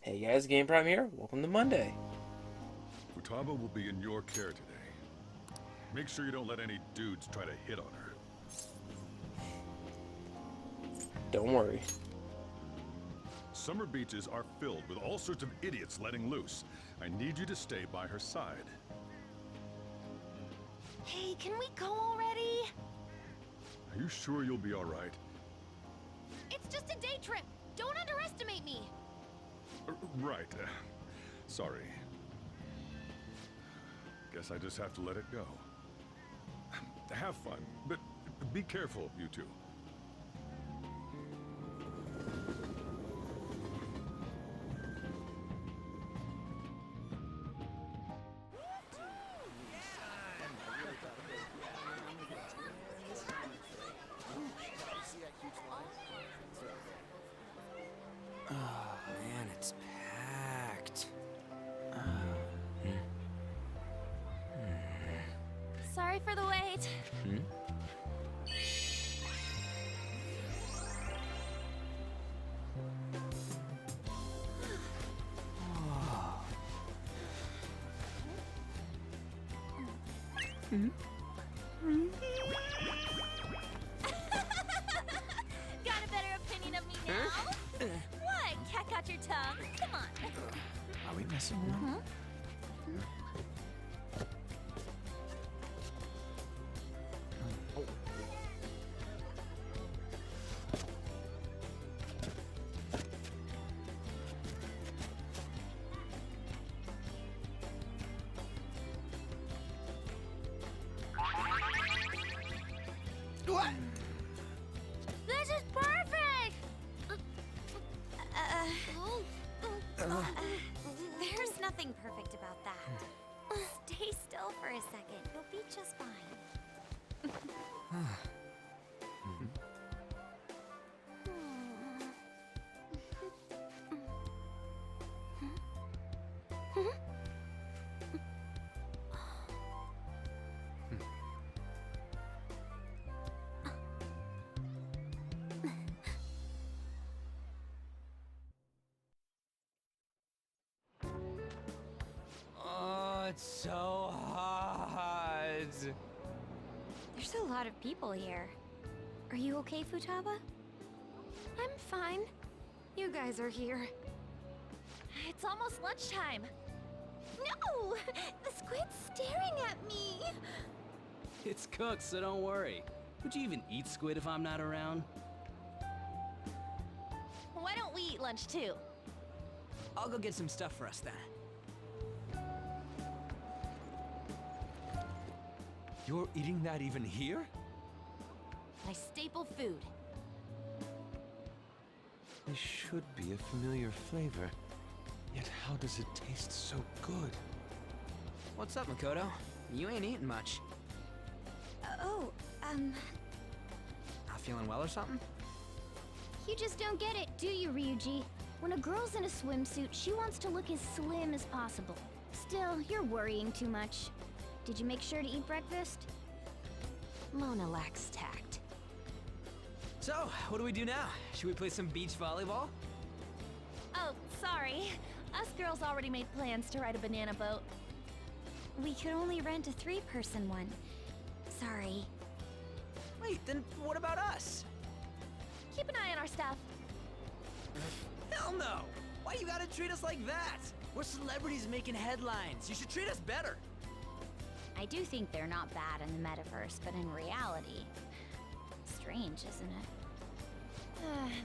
Hey guys, Game Prime here. Welcome to Monday. Futaba will be in your care today. Make sure you don't let any dudes try to hit on her. Don't worry. Summer beaches are filled with all sorts of idiots letting loose. I need you to stay by her side. Hey, can we go already? Are you sure you'll be all right? It's just a day trip. Don't underestimate me. Right. Sorry. Guess I just have to let it go. Have fun, but be careful, you two. Man, it's packed. Sorry for the wait. Got a better opinion of me now? What? Cat got your tongue? Come on. Are we messing around? What? This is perfect! There's nothing perfect about that. Stay still for a second. You'll be just fine. Oh, it's so hot. There's a lot of people here. Are you okay, Futaba? I'm fine. You guys are here. It's almost lunchtime. No! The squid's staring at me! It's cooked, so don't worry. Would you even eat squid if I'm not around? Why don't we eat lunch too? I'll go get some stuff for us then. You're eating that even here? My staple food. This should be a familiar flavor. Yet how does it taste so good? What's up, Makoto? You ain't eating much. Not feeling well or something? You just don't get it, do you, Ryuji? When a girl's in a swimsuit, she wants to look as slim as possible. Still, you're worrying too much. Did you make sure to eat breakfast? Mona lacks tact. So, what do we do now? Should we play some beach volleyball? Oh, sorry. Us girls already made plans to ride a banana boat. We could only rent a 3-person one. Sorry. Wait, then what about us? Keep an eye on our stuff. Hell no! Why you gotta treat us like that? We're celebrities making headlines. You should treat us better. I do think they're not bad in the metaverse, but in reality... Strange, isn't it?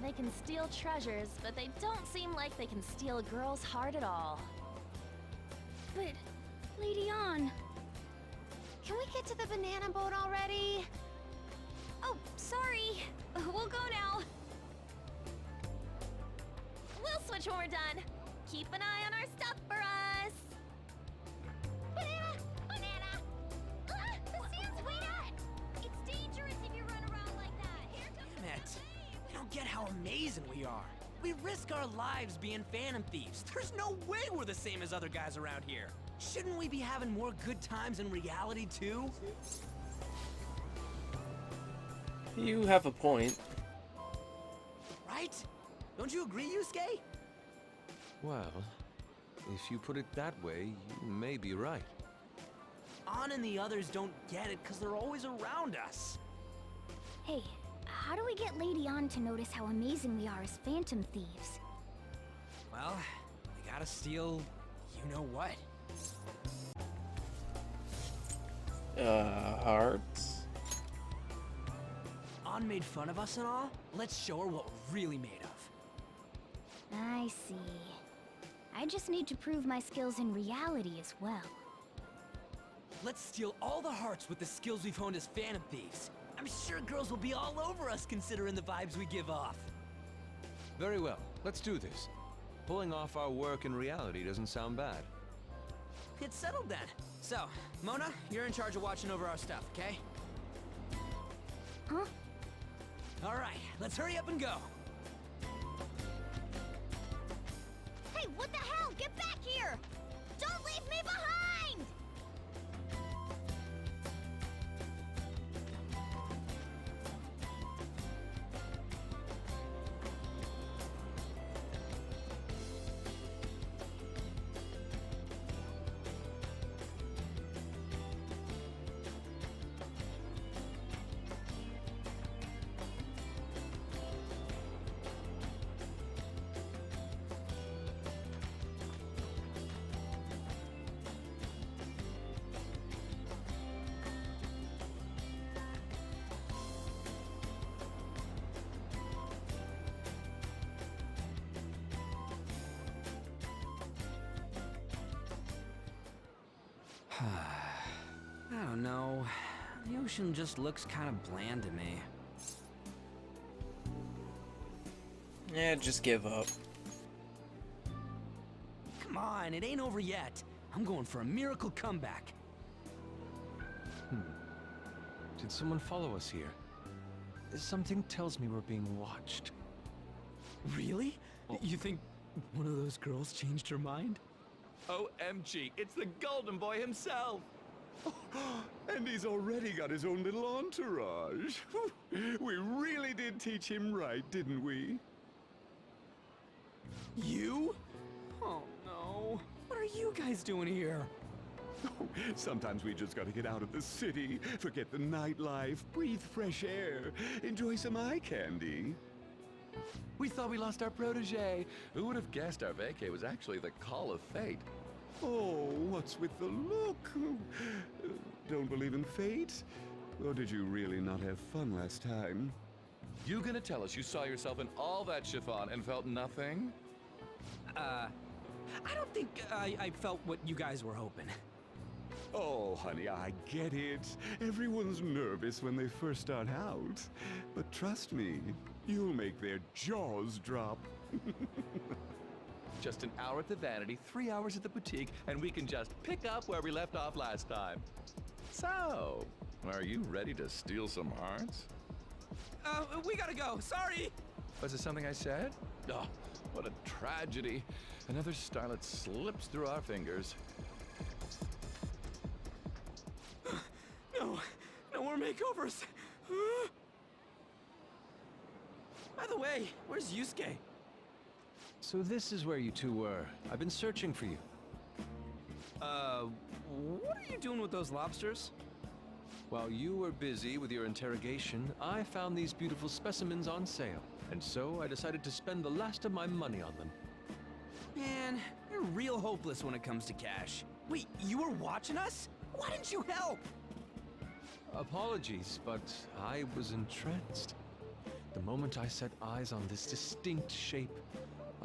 They can steal treasures, but they don't seem like they can steal a girl's heart at all. But, Lady Ann... Can we get to the banana boat already? Oh, sorry. We'll go now. We'll switch when we're done. Keep an eye on our stuff for us. Banana! Banana! Ah, the sand's wet! It's dangerous if you run around like that. Here comes Damn it! You don't get how amazing we are. We risk our lives being phantom thieves. There's no way we're the same as other guys around here. Shouldn't we be having more good times in reality too? You have a point. Right? Don't you agree, Yusuke? Well, if you put it that way, you may be right. An and the others don't get it because they're always around us. Hey, how do we get Lady An to notice how amazing we are as phantom thieves? Well, we gotta steal you know what. Hearts? An made fun of us and all. Let's show her what we're really made of. I see. I just need to prove my skills in reality as well. Let's steal all the hearts with the skills we've honed as phantom thieves. I'm sure girls will be all over us considering the vibes we give off. Very well, let's do this. Pulling off our work in reality doesn't sound bad. It's settled then. So, Mona, you're in charge of watching over our stuff, okay? Huh? All right, let's hurry up and go. Hey, what the hell? Get back here! Don't leave me behind! I don't know. The ocean just looks kind of bland to me. Yeah, just give up. Come on, it ain't over yet. I'm going for a miracle comeback. Did someone follow us here? Something tells me we're being watched. Really? You think one of those girls changed her mind? OMG, it's the Golden Boy himself! And he's already got his own little entourage. We really did teach him right, didn't we? You? Oh no. What are you guys doing here? Sometimes we just gotta get out of the city, forget the nightlife, breathe fresh air, enjoy some eye candy. We thought we lost our protege. Who would have guessed our vacay was actually the call of fate? Oh, what's with the look? Don't believe in fate? Or did you really not have fun last time? You gonna tell us you saw yourself in all that chiffon and felt nothing? I don't think I felt what you guys were hoping. Oh, honey, I get it. Everyone's nervous when they first start out. But trust me, you'll make their jaws drop. Just an hour at the Vanity, 3 hours at the boutique, and we can just pick up where we left off last time. So, are you ready to steal some hearts? We gotta go. Sorry. Was it something I said? Oh, what a tragedy. Another starlet slips through our fingers. No more makeovers. By the way, where's Yusuke? So this is where you two were. I've been searching for you. What are you doing with those lobsters? While you were busy with your interrogation, I found these beautiful specimens on sale. And so I decided to spend the last of my money on them. Man, you're real hopeless when it comes to cash. Wait, you were watching us? Why didn't you help? Apologies, but I was entranced. The moment I set eyes on this distinct shape,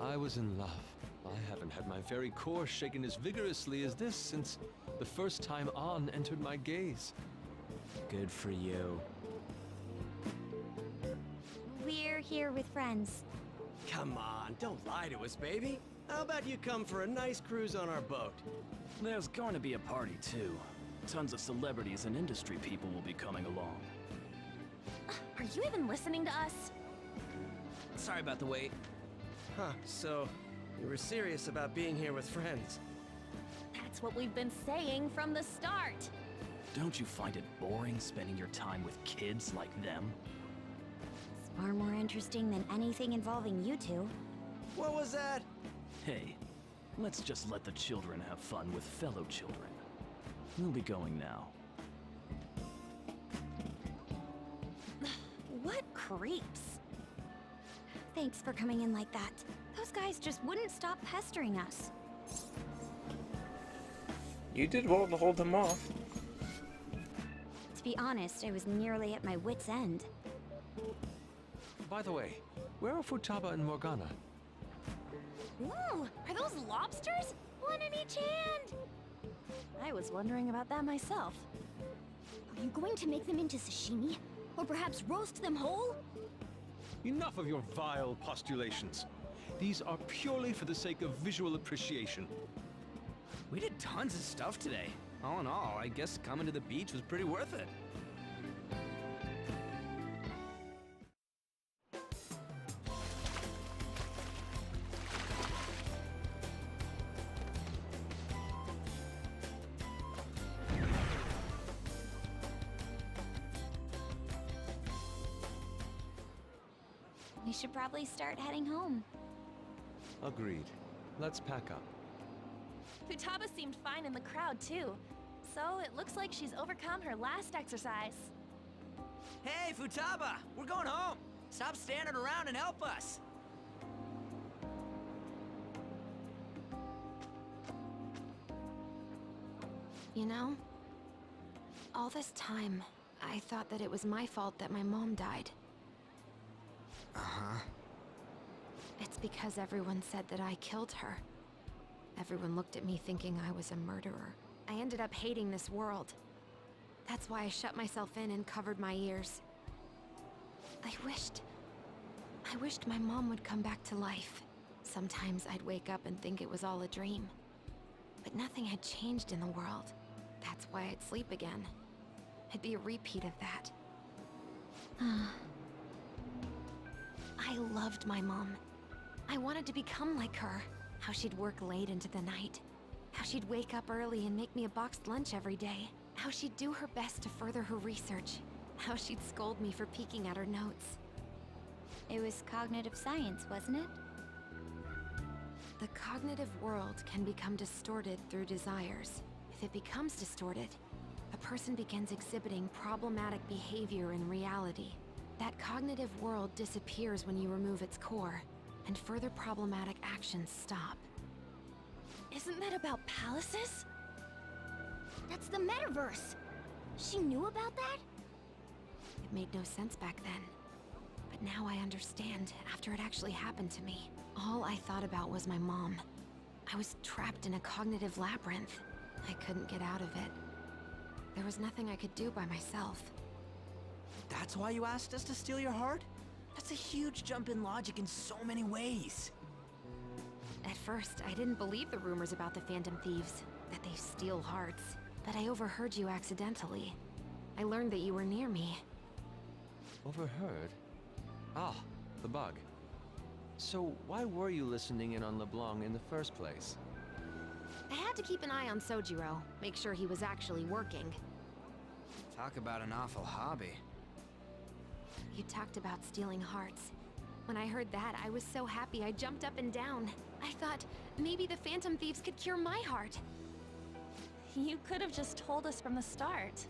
I was in love. I haven't had my very core shaken as vigorously as this since the first time An entered my gaze. Good for you. We're here with friends. Come on, don't lie to us, baby. How about you come for a nice cruise on our boat? There's going to be a party, too. Tons of celebrities and industry people will be coming along. Are you even listening to us? Sorry about the wait. Huh, so you were serious about being here with friends. That's what we've been saying from the start. Don't you find it boring spending your time with kids like them? It's far more interesting than anything involving you two. What was that? Hey, Let's just let the children have fun with fellow children. We'll be going now. What creeps? Thanks for coming in like that. Those guys just wouldn't stop pestering us. You did well to hold them off. To be honest, I was nearly at my wit's end. By the way, where are Futaba and Morgana? Ooh, are those lobsters? One in each hand! I was wondering about that myself. Are you going to make them into sashimi? Or perhaps roast them whole? Enough of your vile postulations. These are purely for the sake of visual appreciation. We did tons of stuff today. All in all, I guess coming to the beach was pretty worth it. We should probably start heading home. Agreed. Let's pack up. Futaba seemed fine in the crowd, too. So it looks like she's overcome her last exercise. Hey, Futaba! We're going home! Stop standing around and help us! You know, all this time, I thought that it was my fault that my mom died. Uh-huh. It's because everyone said that I killed her. Everyone looked at me thinking I was a murderer. I ended up hating this world. That's why I shut myself in and covered my ears. I wished my mom would come back to life. Sometimes I'd wake up and think it was all a dream. But nothing had changed in the world. That's why I'd sleep again. It'd be a repeat of that. I loved my mom. I wanted to become like her. How she'd work late into the night. How she'd wake up early and make me a boxed lunch every day. How she'd do her best to further her research. How she'd scold me for peeking at her notes. It was cognitive science, wasn't it? The cognitive world can become distorted through desires. If it becomes distorted, a person begins exhibiting problematic behavior in reality. That cognitive world disappears when you remove its core, and further problematic actions stop. Isn't that about palaces? That's the metaverse! She knew about that? It made no sense back then. But now I understand, after it actually happened to me. All I thought about was my mom. I was trapped in a cognitive labyrinth. I couldn't get out of it. There was nothing I could do by myself. That's why you asked us to steal your heart? That's a huge jump in logic in so many ways. At first, I didn't believe the rumors about the Phantom Thieves, that they steal hearts. But I overheard you accidentally. I learned that you were near me. Overheard? Ah, the bug. So why were you listening in on LeBlanc in the first place? I had to keep an eye on Sojiro, make sure he was actually working. Talk about an awful hobby. You talked about stealing hearts. When I heard that, I was so happy I jumped up and down. I thought, maybe the Phantom Thieves could cure my heart. You could have just told us from the start.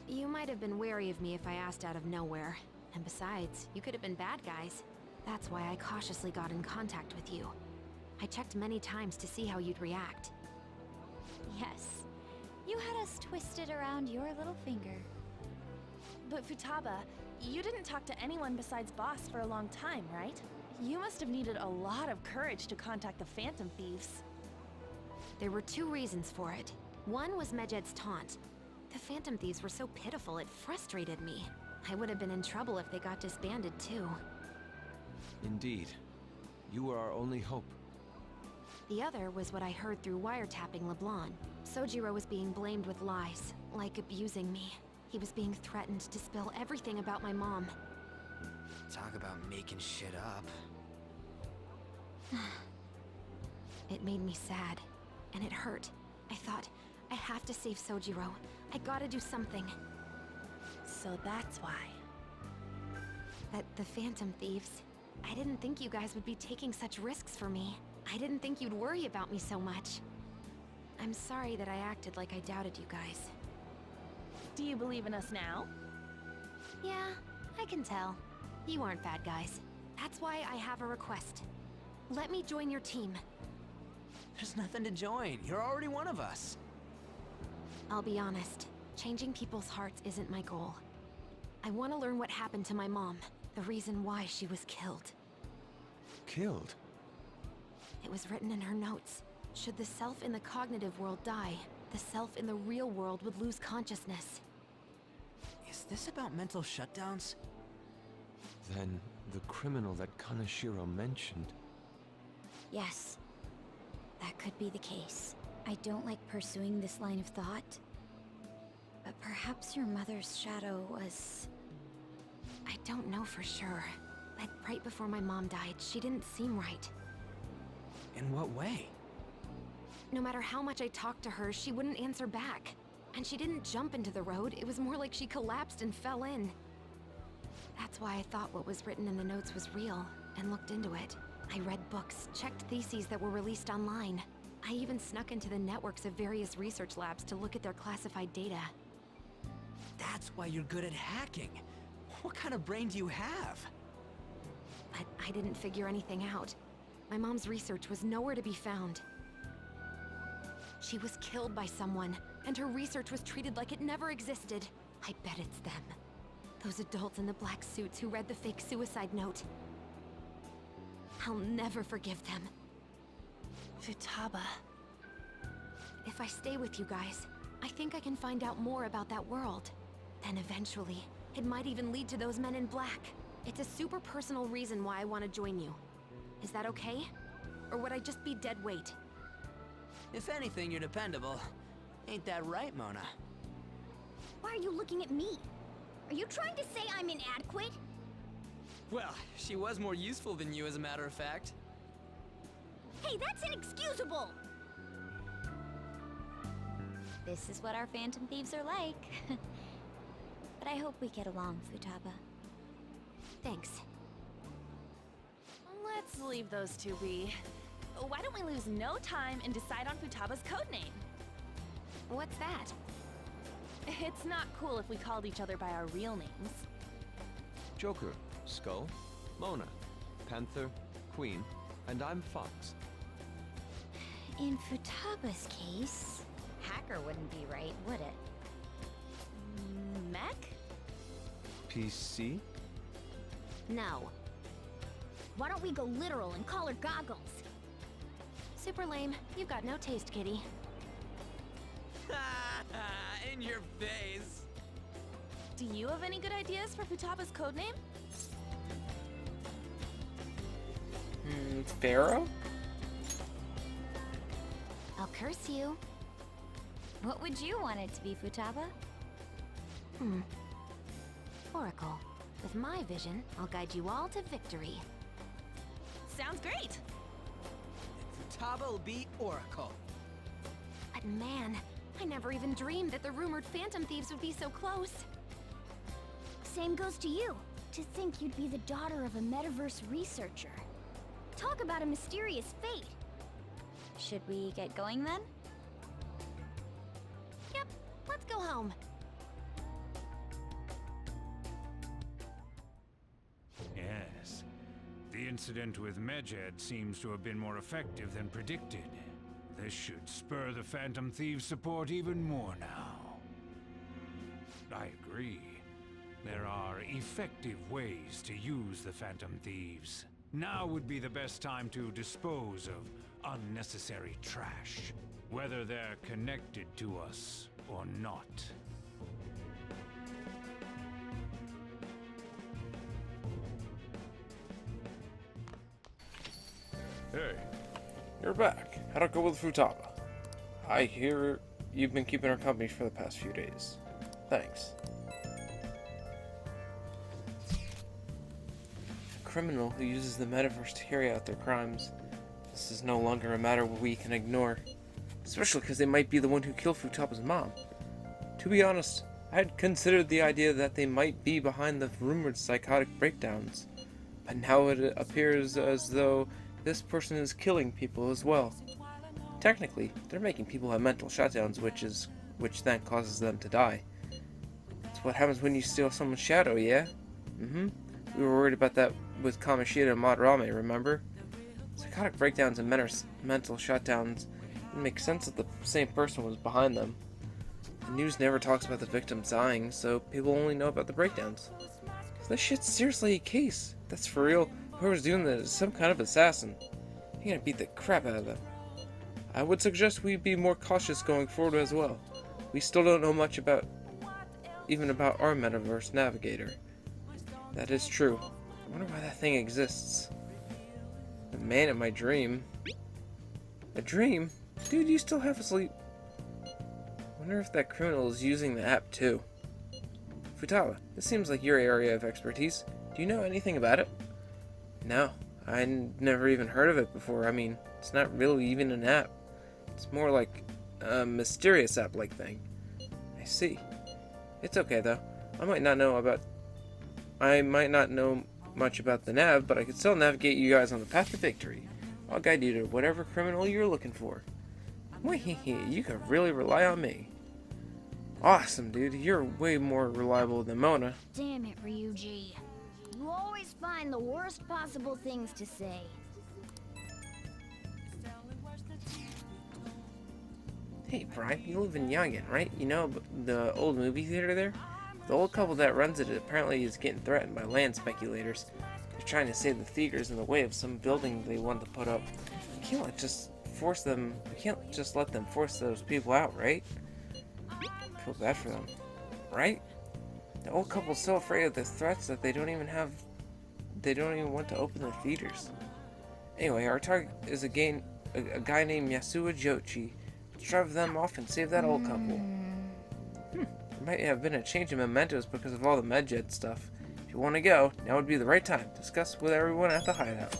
You might have been wary of me if I asked out of nowhere. And besides, you could have been bad guys. That's why I cautiously got in contact with you. I checked many times to see how you'd react. Yes. You had us twisted around your little finger. But Futaba, you didn't talk to anyone besides Boss for a long time, right? You must have needed a lot of courage to contact the Phantom Thieves. There were two reasons for it. One was Medjed's taunt. The Phantom Thieves were so pitiful, it frustrated me. I would have been in trouble if they got disbanded, too. Indeed. You were our only hope. The other was what I heard through wiretapping LeBlanc. Sojiro was being blamed with lies, like abusing me. He was being threatened to spill everything about my mom. Talk about making shit up. It made me sad, and it hurt. I thought, I have to save Sojiro. I gotta do something. So that's why. The Phantom Thieves. I didn't think you guys would be taking such risks for me. I didn't think you'd worry about me so much. I'm sorry that I acted like I doubted you guys. Do you believe in us now? Yeah, I can tell. You aren't bad guys. That's why I have a request. Let me join your team. There's nothing to join. You're already one of us. I'll be honest. Changing people's hearts isn't my goal. I want to learn what happened to my mom. The reason why she was killed. Killed? It was written in her notes. Should the self in the cognitive world die, the self in the real world would lose consciousness. Is this about mental shutdowns? Then the criminal that Kaneshiro mentioned. Yes. That could be the case. I don't like pursuing this line of thought. But perhaps your mother's shadow was... I don't know for sure. But right before my mom died, she didn't seem right. In what way? No matter how much I talked to her, she wouldn't answer back. And she didn't jump into the road, it was more like she collapsed and fell in. That's why I thought what was written in the notes was real, and looked into it. I read books, checked theses that were released online. I even snuck into the networks of various research labs to look at their classified data. That's why you're good at hacking. What kind of brain do you have? But I didn't figure anything out. My mom's research was nowhere to be found. She was killed by someone, and her research was treated like it never existed. I bet it's them. Those adults in the black suits who read the fake suicide note. I'll never forgive them. Futaba. If I stay with you guys, I think I can find out more about that world. Then eventually, it might even lead to those men in black. It's a super personal reason why I want to join you. Is that okay? Or would I just be dead weight? If anything, you're dependable. Ain't that right, Mona? Why are you looking at me? Are you trying to say I'm inadequate? Well, she was more useful than you, as a matter of fact. Hey, that's inexcusable! This is what our Phantom Thieves are like. But I hope we get along, Futaba. Thanks. Let's leave those two be. Why don't we lose no time and decide on Futaba's codename? What's that? It's not cool if we called each other by our real names. Joker, Skull, Mona, Panther, Queen, and I'm Fox. In Futaba's case, hacker wouldn't be right, would it? Mech? PC? No. Why don't we go literal and call her Goggles? Super lame. You've got no taste, kitty. In your face. Do you have any good ideas for Futaba's codename? Pharaoh? I'll curse you. What would you want it to be, Futaba? Oracle. With my vision, I'll guide you all to victory. Sounds great! Futaba will be Oracle. But man, I never even dreamed that the rumored Phantom Thieves would be so close. Same goes to you. To think you'd be the daughter of a metaverse researcher. Talk about a mysterious fate. Should we get going then? Yep, let's go home. Yes. The incident with Medjed seems to have been more effective than predicted. This should spur the Phantom Thieves' support even more now. I agree. There are effective ways to use the Phantom Thieves. Now would be the best time to dispose of unnecessary trash, whether they're connected to us or not. Hey. You're back. How'd it go with Futaba? I hear you've been keeping her company for the past few days. Thanks. A criminal who uses the metaverse to carry out their crimes. This is no longer a matter we can ignore. Especially because they might be the one who killed Futaba's mom. To be honest, I had considered the idea that they might be behind the rumored psychotic breakdowns. But now it appears as though this person is killing people as well. Technically, they're making people have mental shutdowns, which then causes them to die. That's what happens when you steal someone's shadow, yeah? We were worried about that with Kamoshida and Madarame, remember? Psychotic breakdowns and mental shutdowns. It makes sense that the same person was behind them. The news never talks about the victims dying, so people only know about the breakdowns. So this shit's seriously a case. That's for real. Whoever's doing this is some kind of assassin. You're gonna beat the crap out of them. I would suggest we be more cautious going forward as well. We still don't know much about our metaverse navigator. That is true. I wonder why that thing exists. The man in my dream. A dream? Dude, you still half asleep. Wonder if that criminal is using the app too. Futaba, this seems like your area of expertise. Do you know anything about it? No, I never even heard of it before. I mean, it's not really even an app. It's more like a mysterious app-like thing. I see. It's okay though. I might not know much about the nav, but I can still navigate you guys on the path to victory. I'll guide you to whatever criminal you're looking for. You can really rely on me. Awesome, dude. You're way more reliable than Mona. Damn it, Ryuji. You always find the worst possible things to say. Hey, Brian, you live in Yangon, right? You know the old movie theater there? The old couple that runs it apparently is getting threatened by land speculators. They're trying to save the theaters in the way of some building they want to put up. We can't just let them force those people out, right? I feel bad for them, right? The old couple's so afraid of the threats that they don't even want to open the theaters. Anyway, our target is a guy named Yasuo Jochi. Let's drive them off and save that old couple. There might have been a change in mementos because of all the medjed stuff. If you want to go, now would be the right time. Discuss with everyone at the hideout.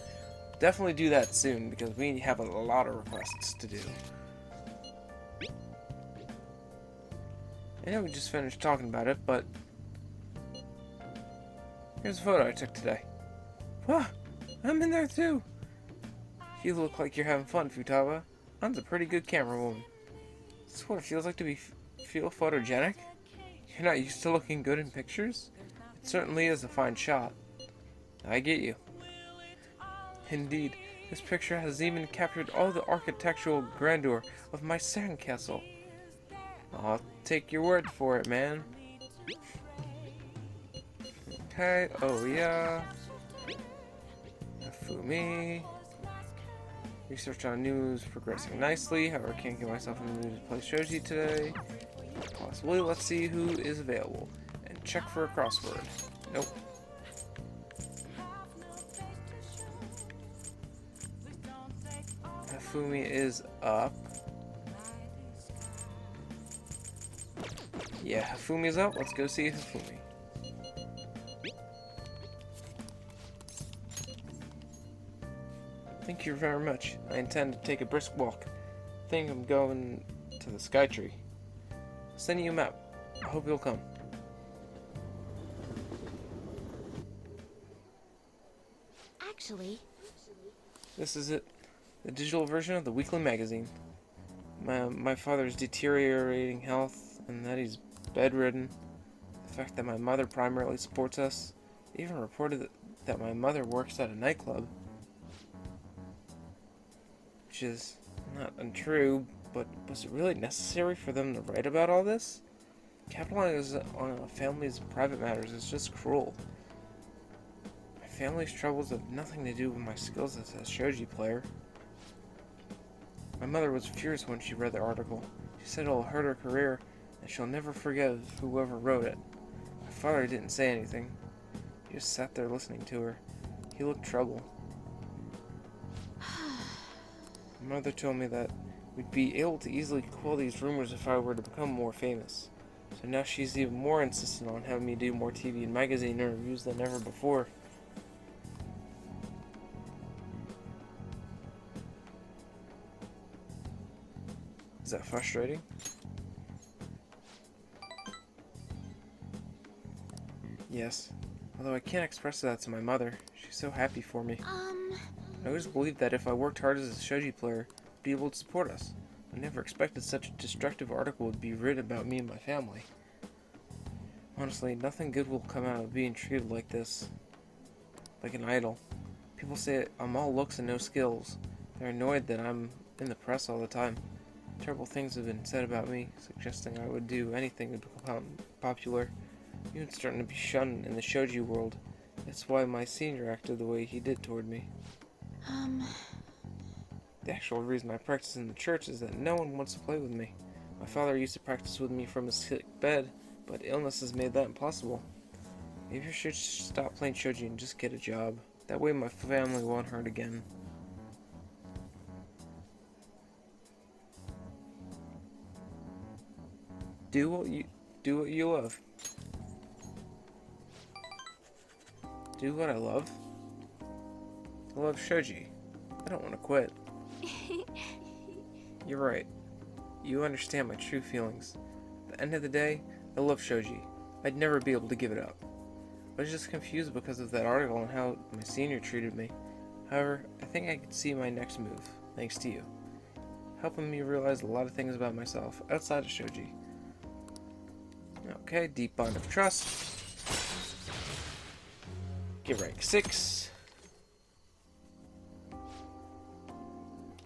Definitely do that soon because we have a lot of requests to do. I know we just finished talking about it, but here's a photo I took today. Wow, I'm in there too. You look like you're having fun, Futaba. An's a pretty good camera woman. Is this what it feels like to feel photogenic? You're not used to looking good in pictures? It certainly is a fine shot. I get you. Indeed, this picture has even captured all the architectural grandeur of my sandcastle. I'll take your word for it, man. Okay, oh yeah. Hifumi. Research on news progressing nicely. However, I can't get myself in the mood to play Shoji today. Possibly, let's see who is available. And check for a crossword. Nope. Hifumi is up. Yeah, Hifumi's up. Let's go see Hifumi. Thank you very much. I intend to take a brisk walk. I think I'm going to the Sky Tree. I'll send you a map. I hope you'll come. Actually, This is it. The digital version of the weekly magazine. My father's deteriorating health and that he's bedridden. The fact that my mother primarily supports us. They even reported that my mother works at a nightclub. Which is not untrue, but was it really necessary for them to write about all this? Capitalizing on a family's private matters is just cruel. My family's troubles have nothing to do with my skills as a shogi player. My mother was furious when she read the article. She said it'll hurt her career, and she'll never forgive whoever wrote it. My father didn't say anything. He just sat there listening to her. He looked troubled. My mother told me that we'd be able to easily quell these rumors if I were to become more famous. So now she's even more insistent on having me do more TV and magazine interviews than ever before. Is that frustrating? Yes. Although I can't express that to my mother. She's so happy for me. I always believed that if I worked hard as a shogi player, I'd be able to support us. I never expected such a destructive article would be written about me and my family. Honestly, nothing good will come out of being treated like this. Like an idol. People say I'm all looks and no skills. They're annoyed that I'm in the press all the time. Terrible things have been said about me, suggesting I would do anything to become popular. Even starting to be shunned in the shogi world. That's why my senior acted the way he did toward me. The actual reason I practice in the church is that no one wants to play with me. My father used to practice with me from his sick bed, but illness has made that impossible. Maybe I should stop playing shogi and just get a job. That way my family won't hurt again. Do what you love. Do what I love? I love shogi. I don't want to quit. You're right. You understand my true feelings. At the end of the day, I love shogi. I'd never be able to give it up. I was just confused because of that article and how my senior treated me. However, I think I could see my next move, thanks to you. Helping me realize a lot of things about myself outside of shogi. Okay, deep bond of trust. Get rank 6.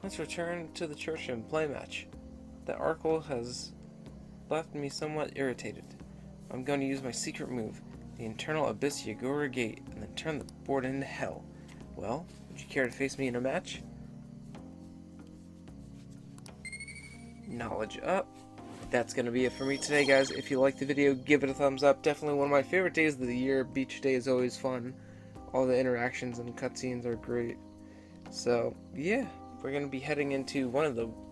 Let's return to the church and play match. That article has left me somewhat irritated. I'm going to use my secret move, the internal abyss Yagura Gate, and then turn the board into hell. Well, would you care to face me in a match? Knowledge up. That's going to be it for me today, guys. If you liked the video, give it a thumbs up. Definitely one of my favorite days of the year. Beach day is always fun. All the interactions and cutscenes are great. So, yeah. We're going to be heading into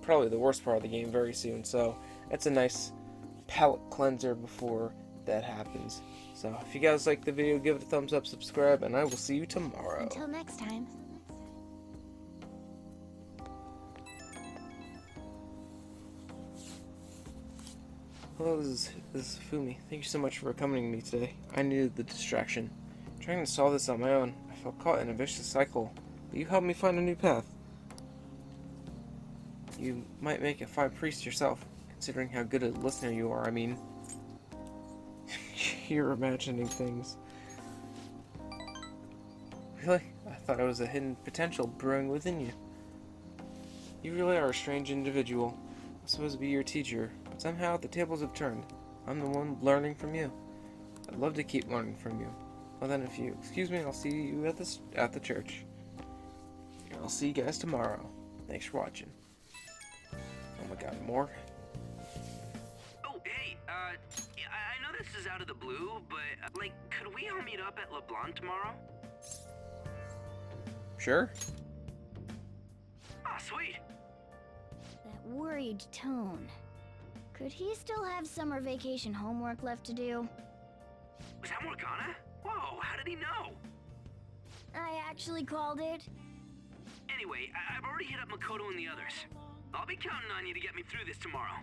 probably the worst part of the game very soon. So, that's a nice palate cleanser before that happens. So, if you guys like the video, give it a thumbs up, subscribe, and I will see you tomorrow. Until next time. Hello, this is Hifumi. Thank you so much for accompanying me today. I needed the distraction. Trying to solve this on my own, I felt caught in a vicious cycle, but you helped me find a new path. You might make a fine priest yourself, considering how good a listener you are. I mean, you're imagining things. Really? I thought it was a hidden potential brewing within you. You really are a strange individual. I'm supposed to be your teacher, but somehow the tables have turned. I'm the one learning from you. I'd love to keep learning from you. Well then, if you excuse me, I'll see you at the church. And I'll see you guys tomorrow. Thanks for watching. Oh my god, more? Oh, hey, I know this is out of the blue, but, could we all meet up at LeBlanc tomorrow? Sure. Ah, sweet. That worried tone. Could he still have summer vacation homework left to do? Was that Morgana? Whoa, how did he know? I actually called it. Anyway, I've already hit up Makoto and the others. I'll be counting on you to get me through this tomorrow.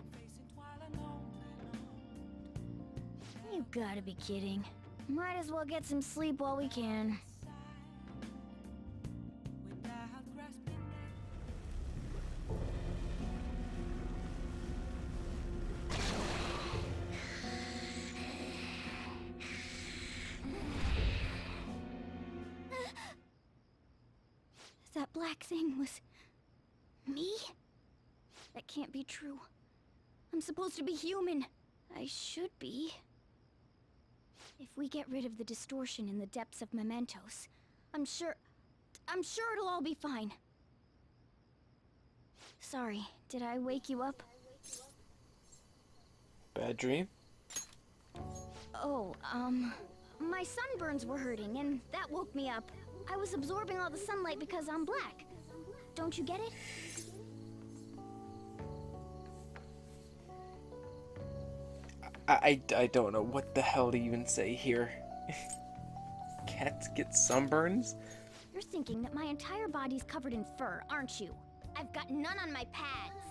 You gotta be kidding. Might as well get some sleep while we can. That black thing was... me? That can't be true. I'm supposed to be human. I should be. If we get rid of the distortion in the depths of mementos, I'm sure it'll all be fine. Sorry, did I wake you up? Bad dream? Oh, my sunburns were hurting and that woke me up. I was absorbing all the sunlight because I'm black. Don't you get it? I don't know what the hell to even say here. Cats get sunburns? You're thinking that my entire body's covered in fur, aren't you? I've got none on my pads.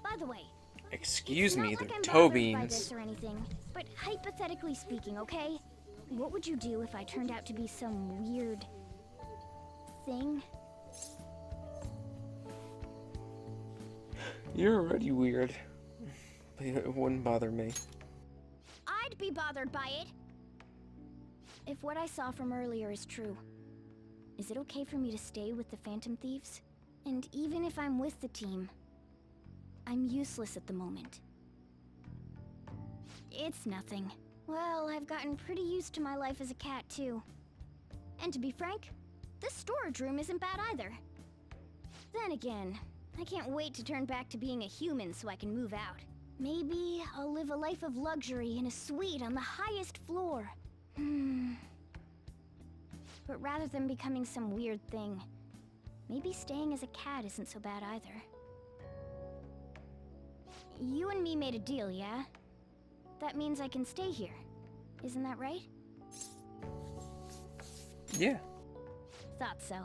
By the way, excuse me, it's they're not like I'm toe bothered by beans. this or anything, but hypothetically speaking, okay? What would you do if I turned out to be some weird thing? You're already weird. But it wouldn't bother me. I'd be bothered by it. If what I saw from earlier is true, is it okay for me to stay with the Phantom Thieves? And even if I'm with the team, I'm useless at the moment. It's nothing. Well, I've gotten pretty used to my life as a cat, too. And to be frank, this storage room isn't bad either. Then again, I can't wait to turn back to being a human so I can move out. Maybe I'll live a life of luxury in a suite on the highest floor. But rather than becoming some weird thing, maybe staying as a cat isn't so bad either. You and me made a deal, yeah? That means I can stay here. Isn't that right? Yeah. Thought so.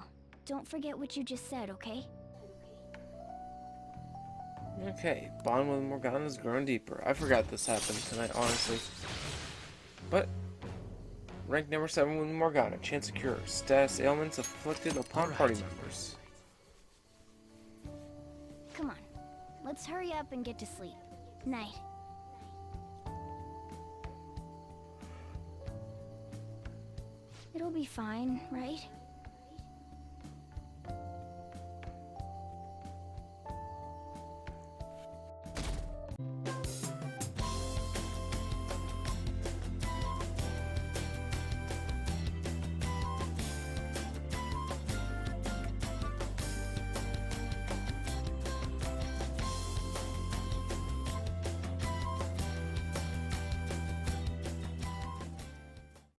Don't forget what you just said, okay? Okay, bond with Morgana's grown deeper. I forgot this happened tonight, honestly. But, rank number 7 with Morgana. Chance of cure. Status ailments afflicted upon party members. Come on. Let's hurry up and get to sleep. Night. It'll be fine, right?